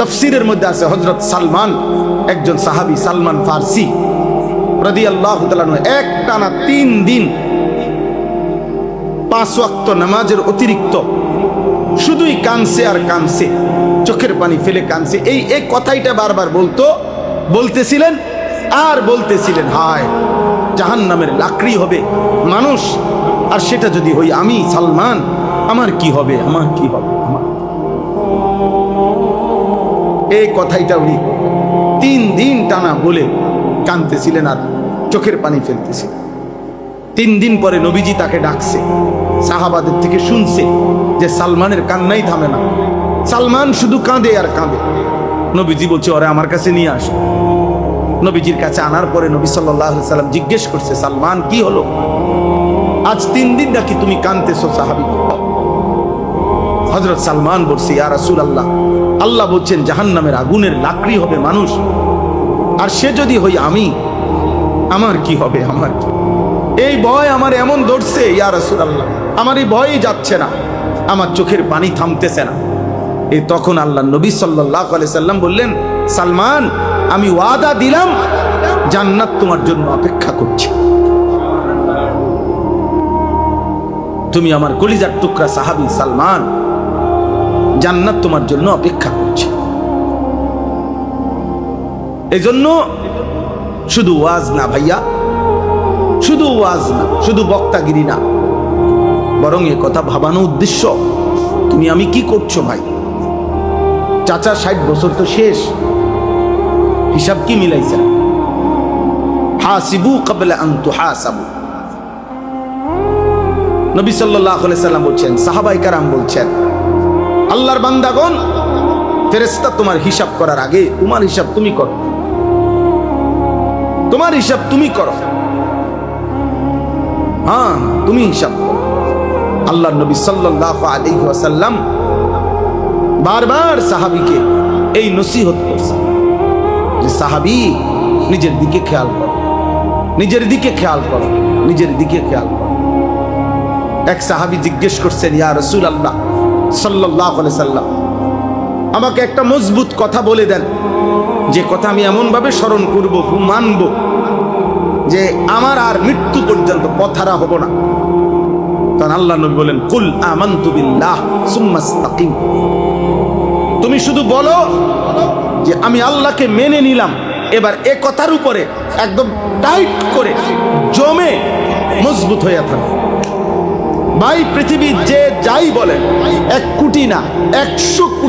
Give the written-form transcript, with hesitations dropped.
তাফসীরের মধ্যে আছে হযরত সালমান, একজন সাহাবী সালমান ফারসি রাদিয়াল্লাহু তাআলা একটানা 3 দিন 5 ওয়াক্ত নামাজের অতিরিক্ত শুধুই কানছে আর কানছে, চোখের পানি ফেলে কানছে। এই কথাইটা বারবার বলতেছিলেন আর বলতেছিলেন, হায় জাহান্নামের লাকড়ি হবে মানুষ, আর সেটা যদি হই আমি সালমান, আমার কি হবে, আমার কি হবে। এই কথাইটা উনি 3 দিন টানা বলে কাঁদতেছিলেন আর চোখের পানি ফেলতেছিলেন। 3 দিন পরে নবীজি তাকে ডাকছে, সাহাবাদের থেকে শুনছে যে সালমানের কান্নাই থামে না, সালমান শুধু কাঁদে আর কাঁদে। নবীজি বলছে, ওরে আমার কাছে নিয়ে আস। নবীজির কাছে আনার পরে নবী সাল্লাল্লাহু আলাইহি সাল্লাম জিজ্ঞেস করছে, সালমান কি হলো, আজ 3 দিন নাকি তুমি কাঁদতেছো সাহাবী? হযরত সালমান বলছে, ইয়া রাসূলুল্লাহ, আল্লাহ বলছেন জাহান্নামের আগুনের লাকড়ি হবে মানুষ, আর সে যদি হই আমি, আমার কি হবে, আমার কি। এই ভয় আমার এমন ধরছে ইয়া রাসূলুল্লাহ, আমার এই ভয়ই যাচ্ছে না, আমার চোখের পানি থামতেছে না। এই তখন আল্লাহ নবী সাল্লাল্লাহু আলাইহি সাল্লাম বললেন, সালমান, আমি ওয়াদা দিলাম জান্নাত তোমার জন্য অপেক্ষা করছে। তুমি আমার কলিজার টুকরা সাহাবী সালমান, জান্নাত তোমার জন্য অপেক্ষা করছে। এজন্য শুধু ওয়াজ না ভাইয়া, শুধু ওয়াজ না, শুধু বক্তাগিরি না, বরং এ কথা ভাবানো উদ্দেশ্য তুমি আমি কি করছো ভাই। চাচা 60 বছর তো শেষ, হিসাব কি মিলাইছেন? হাসিবু ক্বাবলা আন তুহাসাবু। নবী সাল্লাল্লাহু আলাইহি সাল্লাম বলছেন, সাহাবায়ে কেরাম বলছেন, আল্লাহর বান্দাগণ, ফেরেশতা তোমার হিসাব করার আগে তোমার হিসাব তুমি করো, তোমার হিসাব তুমি করো, হ্যাঁ তুমি হিসাব করো। আল্লাহর নবী সাল্লাল্লাহু আলাইহি ওয়াসাল্লাম বারবার সাহাবীকে এই নসিহত করছেন যে সাহাবী, নিজের দিকে খেয়াল করো, নিজের দিকে খেয়াল করো, নিজের দিকে খেয়াল করো। এক সাহাবী জিজ্ঞেস করছেন, ইয়া রাসূলুল্লাহ সাল্লাল্লাহু আলাইহি সাল্লাম, আমাকে একটা মজবুত কথা বলে দেন, যে কথা আমি এমন ভাবে স্মরণ করব, মানব, যে আমার আর মৃত্যু পর্যন্ত পথহারা হব না। তখন আল্লাহ নবী বলেন, কুল আমানতু বিল্লাহ সুম্মা ইসতাকিম। তুমি শুধু বলো যে আমি আল্লাহকে মেনে নিলাম, এবার এ কথার উপরে একদম টাইট করে জমে মজবুত হয়ে থাকো। ভাই পৃথিবী যে যাই বলে, 1 কোটি না 100 কোটি